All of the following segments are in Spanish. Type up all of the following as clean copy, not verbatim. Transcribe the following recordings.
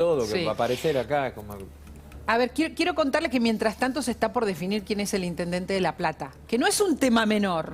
todo, que Sí. va a aparecer acá. Como... A ver, quiero contarle que mientras tanto se está por definir quién es el intendente de La Plata, que no es un tema menor.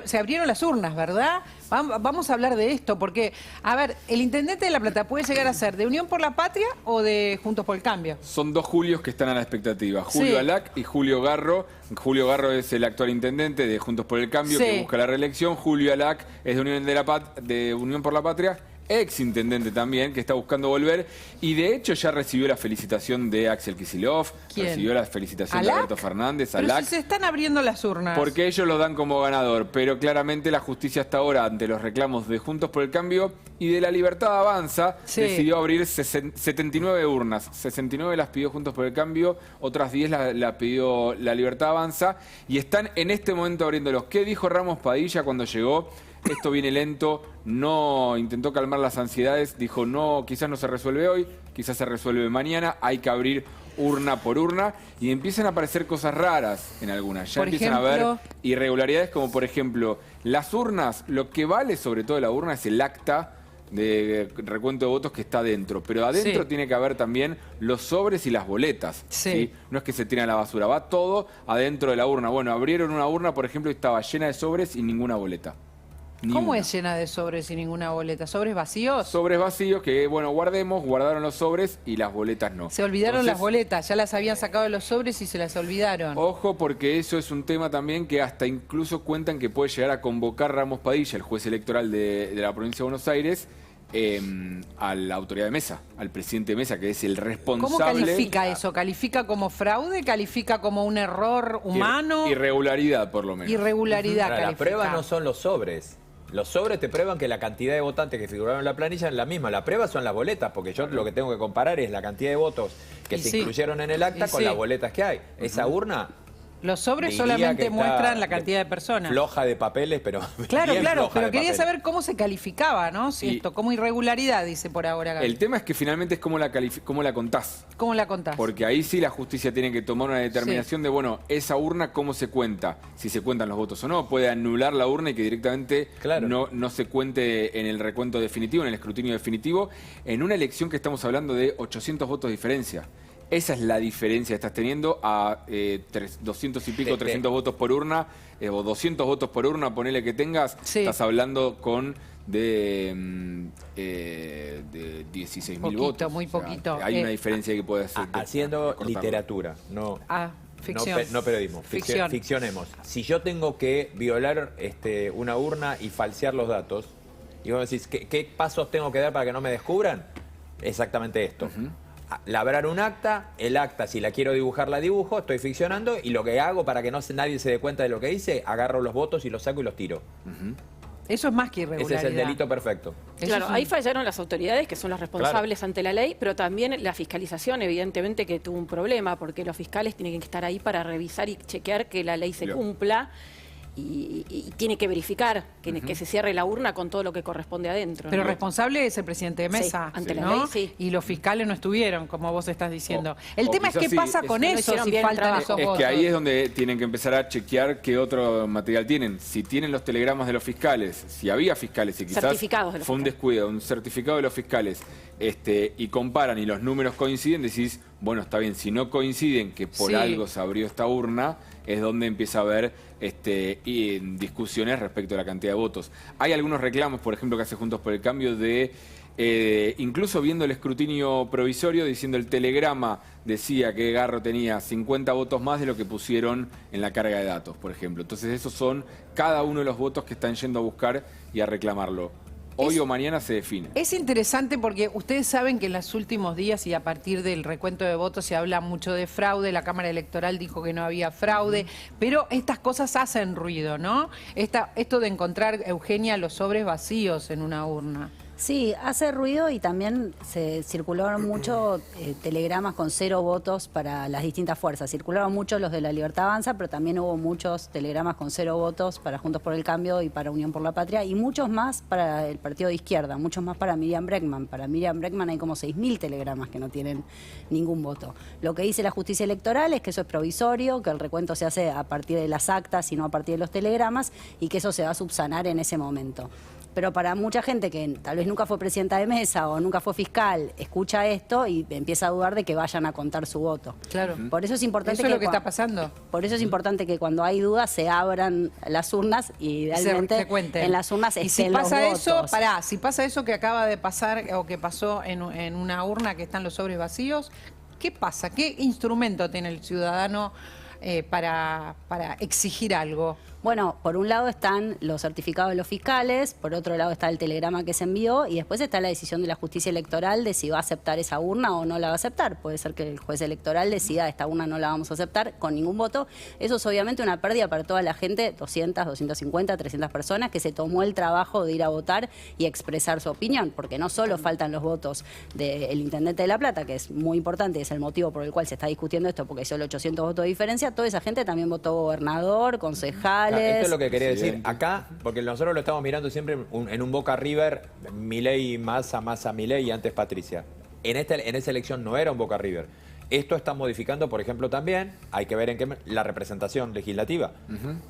Se abrieron las urnas, ¿verdad? Vamos a hablar de esto, porque, a ver, el intendente de La Plata puede llegar a ser de Unión por la Patria o de Juntos por el Cambio. Son dos Julios que están a la expectativa, Julio Sí. Alac y Julio Garro. Julio Garro es el actual intendente de Juntos por el Cambio, Sí. que busca la reelección. Julio Alac es de Unión por la Patria, ex intendente también, que está buscando volver. Y de hecho ya recibió la felicitación de Axel Kicillof, ¿Quién? recibió la felicitación de ¿Alac? Alberto Fernández, Pero Alac. si se están abriendo las urnas. Porque ellos lo dan como ganador, pero claramente la justicia hasta ahora, ante los reclamos de Juntos por el Cambio y de La Libertad Avanza, Sí. decidió abrir 79 urnas. 69 las pidió Juntos por el Cambio, otras 10 las pidió La Libertad Avanza, y están en este momento abriéndolos. ¿Qué dijo Ramos Padilla cuando llegó? Esto viene lento, no intentó calmar las ansiedades, dijo no, quizás no se resuelve hoy, quizás se resuelve mañana, hay que abrir urna por urna, y empiezan a aparecer cosas raras en algunas. Ya Por empiezan a ejemplo, haber irregularidades, como por ejemplo, las urnas, lo que vale sobre todo la urna es el acta de recuento de votos que está adentro, pero adentro Sí. tiene que haber también los sobres y las boletas. Sí. No es que se tiran a la basura, va todo adentro de la urna. Bueno, abrieron una urna, por ejemplo, y estaba llena de sobres y ninguna boleta. Ni ¿Cómo una. es llena de sobres y ninguna boleta? ¿Sobres vacíos? Sobres vacíos que, bueno, guardaron los sobres y las boletas no. Se olvidaron Entonces, las boletas, ya las habían sacado de los sobres y se las olvidaron. ojo, porque eso es un tema también que hasta incluso cuentan que puede llegar a convocar Ramos Padilla, el juez electoral de la provincia de Buenos Aires, a la autoridad de Mesa, al presidente de Mesa, que es el responsable. ¿Cómo califica eso? ¿Califica como fraude? ¿Califica como un error humano? Irregularidad, por lo menos. Irregularidad Ahora, la califica. prueba no son los sobres. Los sobres te prueban que la cantidad de votantes que figuraron en la planilla es la misma. La prueba son las boletas, porque yo lo que tengo que comparar es la cantidad de votos que Y se sí. incluyeron en el acta Y con sí. las boletas que hay. Esa urna Los sobres diría solamente que está muestran la cantidad de personas. floja de papeles, pero Claro, bien claro, floja pero de quería papeles. saber cómo se calificaba, ¿no? Si Y- esto, como irregularidad, dice por ahora Gaby. El tema es que finalmente es cómo la contás. ¿Cómo la contás? Porque ahí sí la justicia tiene que tomar una determinación de, bueno, esa urna cómo se cuenta, si se cuentan los votos o no, puede anular la urna y que directamente Claro. no se cuente en el recuento definitivo, en el escrutinio definitivo, en una elección que estamos hablando de 800 votos de diferencia. Esa es la diferencia que estás teniendo a 200 y pico, 300 votos por urna, o 200 votos por urna, ponele que tengas, Sí. estás hablando de 16.000 Poquito, votos. muy poquito. Hay una diferencia que puede hacer. Haciendo cortarlo. literatura, no, Ficción. no periodismo. Ficción. Ficcionemos. Si yo tengo que violar una urna y falsear los datos, y vos decís, ¿qué pasos tengo que dar para que no me descubran? Exactamente esto. Labrar un acta, el acta, si la quiero dibujar, la dibujo, estoy ficcionando, y lo que hago para que nadie se dé cuenta de lo que hice, agarro los votos y los saco y los tiro. Eso es más que Ese irregularidad. es el delito perfecto. Eso Claro, es un- ahí fallaron las autoridades, que son las responsables ante la ley, pero también la fiscalización, evidentemente, que tuvo un problema, porque los fiscales tienen que estar ahí para revisar y chequear que la ley se Claro. cumpla y tiene que verificar que se cierre la urna con todo lo que corresponde adentro. Pero ¿no? responsable es el presidente de Mesa, Sí, ante la ¿no? ley, sí. Y los fiscales no estuvieron, como vos estás diciendo. El o tema es quizás qué sí, pasa es- con no eso hicieron si bien el faltan trabajo. esos Es votos. que ahí es donde tienen que empezar a chequear qué otro material tienen. Si tienen los telegramas de los fiscales, si había fiscales y quizás Certificados de los fue un fiscales. descuido, un certificado de los fiscales, y comparan y los números coinciden, decís, bueno, está bien, si no coinciden que por Sí. algo se abrió esta urna, es donde empieza a haber discusiones respecto a la cantidad de votos. Hay algunos reclamos, por ejemplo, que hace Juntos por el Cambio incluso viendo el escrutinio provisorio, diciendo el telegrama decía que Garro tenía 50 votos más de lo que pusieron en la carga de datos, por ejemplo. Entonces esos son cada uno de los votos que están yendo a buscar y a reclamarlo. Hoy o mañana se define. Es interesante porque ustedes saben que en los últimos días y a partir del recuento de votos se habla mucho de fraude, la Cámara Electoral dijo que no había fraude, pero estas cosas hacen ruido, ¿no? Esto de encontrar, Eugenia, los sobres vacíos en una urna. Sí, hace ruido y también se circularon mucho telegramas con 0 votos para las distintas fuerzas. Circularon mucho los de La Libertad Avanza, pero también hubo muchos telegramas con 0 votos para Juntos por el Cambio y para Unión por la Patria, y muchos más para el partido de izquierda, muchos más para Miriam Bregman. Para Miriam Bregman hay como 6.000 telegramas que no tienen ningún voto. Lo que dice la justicia electoral es que eso es provisorio, que el recuento se hace a partir de las actas y no a partir de los telegramas, y que eso se va a subsanar en ese momento. Pero para mucha gente que tal vez nunca fue presidenta de mesa o nunca fue fiscal, escucha esto y empieza a dudar de que vayan a contar su voto. Claro. Por eso es importante Eso es lo que está pasando. Por eso es importante que cuando hay dudas se abran las urnas y idealmente se cuenten. en las urnas y estén si pasa los eso, votos. si pasa eso que acaba de pasar o que pasó en una urna que están los sobres vacíos, ¿qué pasa? ¿Qué instrumento tiene el ciudadano para exigir algo? Bueno, por un lado están los certificados de los fiscales, por otro lado está el telegrama que se envió y después está la decisión de la justicia electoral de si va a aceptar esa urna o no la va a aceptar. Puede ser que el juez electoral decida esta urna no la vamos a aceptar con ningún voto. Eso es obviamente una pérdida para toda la gente, 200, 250, 300 personas que se tomó el trabajo de ir a votar y expresar su opinión, porque no solo faltan los votos del Intendente de La Plata, que es muy importante, es el motivo por el cual se está discutiendo esto, porque hay solo 800 votos de diferencia, toda esa gente también votó gobernador, concejal. Esto es lo que quería decir. Acá, porque nosotros lo estamos mirando siempre en un Boca River, Milei, Massa, Milei y antes Patricia. En esa elección no era un Boca River. Esto está modificando, por ejemplo, también, hay que ver en qué la representación legislativa.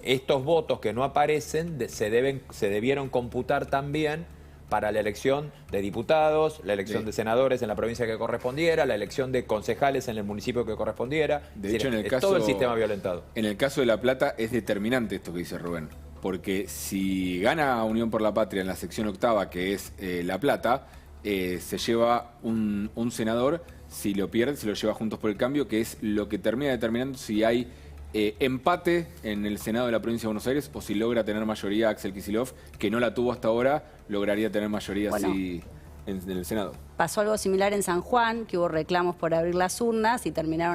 Estos votos que no aparecen se debieron computar también para la elección de diputados, la elección de senadores en la provincia que correspondiera, la elección de concejales en el municipio que correspondiera. De hecho, en el caso, todo el sistema violentado. En el caso de La Plata es determinante esto que dice Rubén, porque si gana Unión por la Patria en la sección octava, que es La Plata, se lleva un senador, si lo pierde, se lo lleva Juntos por el Cambio, que es lo que termina determinando si hay empate en el Senado de la Provincia de Buenos Aires o si logra tener mayoría Axel Kicillof, que no la tuvo hasta ahora, lograría tener mayoría en el Senado. Pasó algo similar en San Juan, que hubo reclamos por abrir las urnas y terminó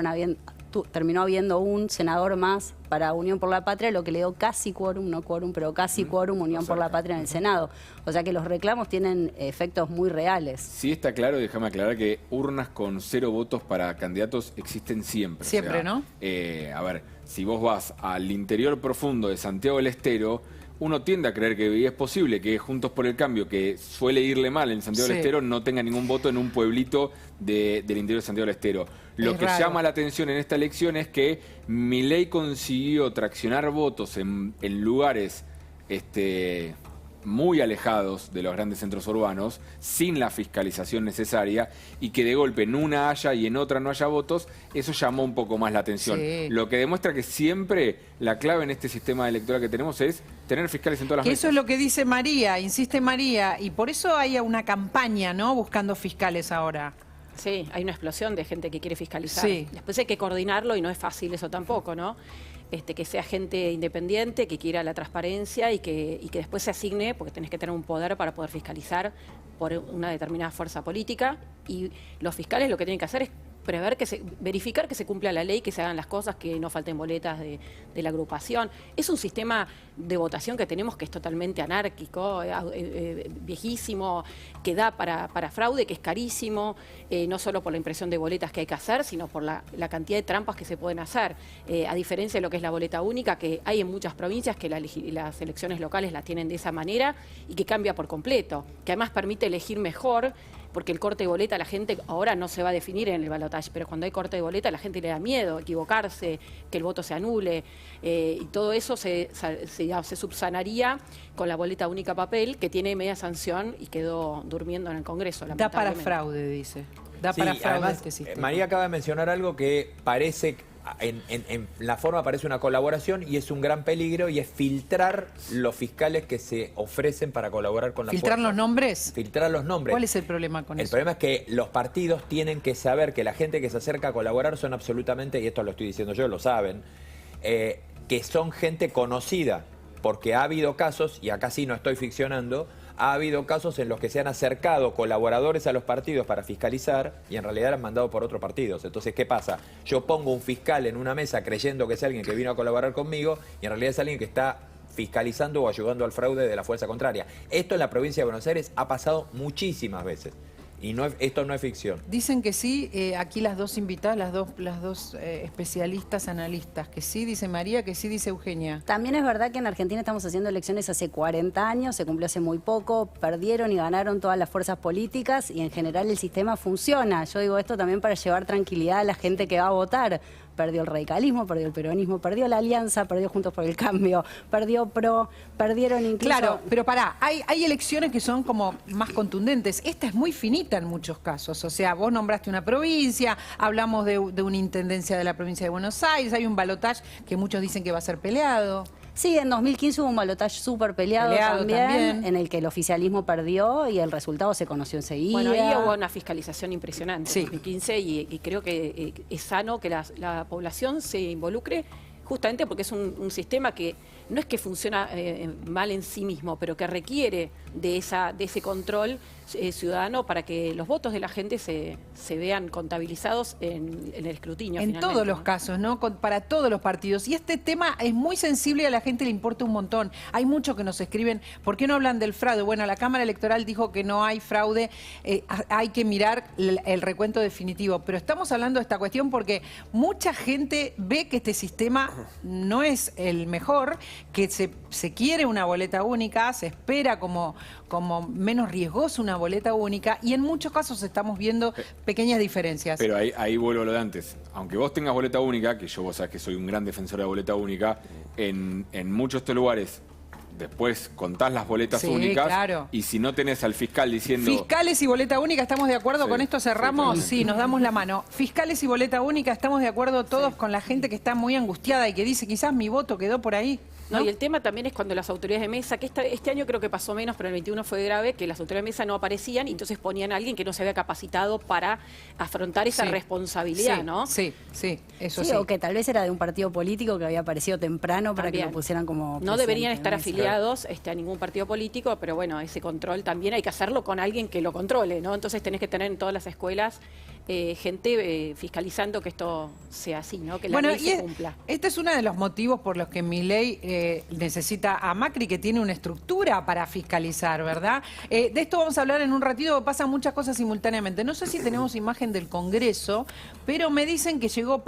habiendo un senador más para Unión por la Patria, lo que le dio casi quórum, no quórum, pero casi quórum Unión por la Patria en el Senado. O sea que los reclamos tienen efectos muy reales. Sí está claro, déjame aclarar que urnas con 0 votos para candidatos existen siempre. Siempre, o sea, ¿no? A ver, si vos vas al interior profundo de Santiago del Estero, uno tiende a creer que es posible que Juntos por el Cambio, que suele irle mal en Santiago del Estero, no tenga ningún voto en un pueblito del interior de Santiago del Estero. Lo que llama la atención en esta elección es que Milei consiguió traccionar votos en lugares muy alejados de los grandes centros urbanos, sin la fiscalización necesaria, y que de golpe en una haya y en otra no haya votos, eso llamó un poco más la atención. Sí. Lo que demuestra que siempre la clave en este sistema electoral que tenemos es tener fiscales en todas las mesas. Eso es lo que dice María, insiste María, y por eso hay una campaña, ¿no?, buscando fiscales ahora. Sí, hay una explosión de gente que quiere fiscalizar. Sí. Después hay que coordinarlo y no es fácil eso tampoco, ¿no? Que sea gente independiente, que quiera la transparencia y que después se asigne, porque tenés que tener un poder para poder fiscalizar por una determinada fuerza política. Y los fiscales lo que tienen que hacer es verificar que se cumpla la ley, que se hagan las cosas, que no falten boletas de la agrupación. Es un sistema de votación que tenemos que es totalmente anárquico, viejísimo, que da para fraude, que es carísimo, no solo por la impresión de boletas que hay que hacer, sino por la cantidad de trampas que se pueden hacer. A diferencia de lo que es la boleta única, que hay en muchas provincias que las elecciones locales la tienen de esa manera y que cambia por completo, que además permite elegir mejor, porque el corte de boleta la gente ahora no se va a definir en el balotaje, pero cuando hay corte de boleta la gente le da miedo equivocarse, que el voto se anule, y todo eso se subsanaría con la boleta única papel, que tiene media sanción y quedó durmiendo en el Congreso. Da para fraude, dice. Da para fraude además, este sistema. María acaba de mencionar algo que parece... En la forma parece una colaboración y es un gran peligro, y es filtrar los fiscales que se ofrecen para colaborar con la fuerza. ¿Filtrar los nombres? Filtrar los nombres. ¿Cuál es el problema con eso? El problema es que los partidos tienen que saber que la gente que se acerca a colaborar son absolutamente, y esto lo estoy diciendo yo, lo saben, que son gente conocida, porque ha habido casos, y acá sí no estoy ficcionando, ha habido casos en los que se han acercado colaboradores a los partidos para fiscalizar y en realidad han mandado por otros partidos. Entonces, ¿qué pasa? Yo pongo un fiscal en una mesa creyendo que es alguien que vino a colaborar conmigo y en realidad es alguien que está fiscalizando o ayudando al fraude de la fuerza contraria. Esto en la provincia de Buenos Aires ha pasado muchísimas veces. Y esto no es ficción. Dicen que sí, aquí las dos invitadas, las dos especialistas, analistas, que sí, dice María, que sí, dice Eugenia. También es verdad que en Argentina estamos haciendo elecciones hace 40 años, se cumplió hace muy poco, perdieron y ganaron todas las fuerzas políticas y en general el sistema funciona. Yo digo esto también para llevar tranquilidad a la gente que va a votar, perdió el radicalismo, perdió el peronismo, perdió la Alianza, perdió Juntos por el Cambio, perdió PRO, perdieron incluso... Claro, pero pará, hay elecciones que son como más contundentes. Esta es muy finita en muchos casos. O sea, vos nombraste una provincia, hablamos de una intendencia de la provincia de Buenos Aires, hay un balotaje que muchos dicen que va a ser peleado. Sí, en 2015 hubo un balotaje súper peleado también, en el que el oficialismo perdió y el resultado se conoció enseguida. Bueno, ahí hubo una fiscalización impresionante Sí. en 2015 y creo que es sano que la población se involucre justamente porque es un sistema que no es que funciona mal en sí mismo, pero que requiere de ese control ciudadano para que los votos de la gente se vean contabilizados en el escrutinio. En finalmente, todos los ¿no? casos, ¿no? Para todos los partidos. Y este tema es muy sensible y a la gente le importa un montón. Hay muchos que nos escriben, ¿por qué no hablan del fraude? Bueno, la Cámara Electoral dijo que no hay fraude, hay que mirar el recuento definitivo. Pero estamos hablando de esta cuestión porque mucha gente ve que este sistema no es el mejor, que se quiere una boleta única, se espera como menos riesgoso una boleta única, y en muchos casos estamos viendo pequeñas diferencias. Pero ahí vuelvo a lo de antes. Aunque vos tengas boleta única, que yo vos sabés que soy un gran defensor de la boleta única, en muchos de estos lugares después contás las boletas Sí, únicas, claro. y si no tenés al fiscal diciendo... Fiscales y boleta única, ¿estamos de acuerdo? Sí, ¿Con esto cerramos? sí, Sí, nos damos la mano. Fiscales y boleta única, ¿estamos de acuerdo todos con la gente que está muy angustiada y que dice, quizás mi voto quedó por ahí? No, y el tema también es cuando las autoridades de mesa, que este año creo que pasó menos, pero el 21 fue grave, que las autoridades de mesa no aparecían y entonces ponían a alguien que no se había capacitado para afrontar esa Sí. responsabilidad, Sí, ¿no? Sí, eso Sí, sí. o que tal vez era de un partido político que había aparecido temprano para que También. lo pusieran como No deberían presidente estar de mesa. afiliados a ningún partido político, pero bueno, ese control también hay que hacerlo con alguien que lo controle, ¿no? Entonces tenés que tener en todas las escuelas gente fiscalizando que esto sea así, ¿no? Que la ley se cumpla. Este es uno de los motivos por los que Milei necesita a Macri, que tiene una estructura para fiscalizar, ¿verdad? De esto vamos a hablar en un ratito, pasan muchas cosas simultáneamente. No sé si tenemos imagen del Congreso, pero me dicen que llegó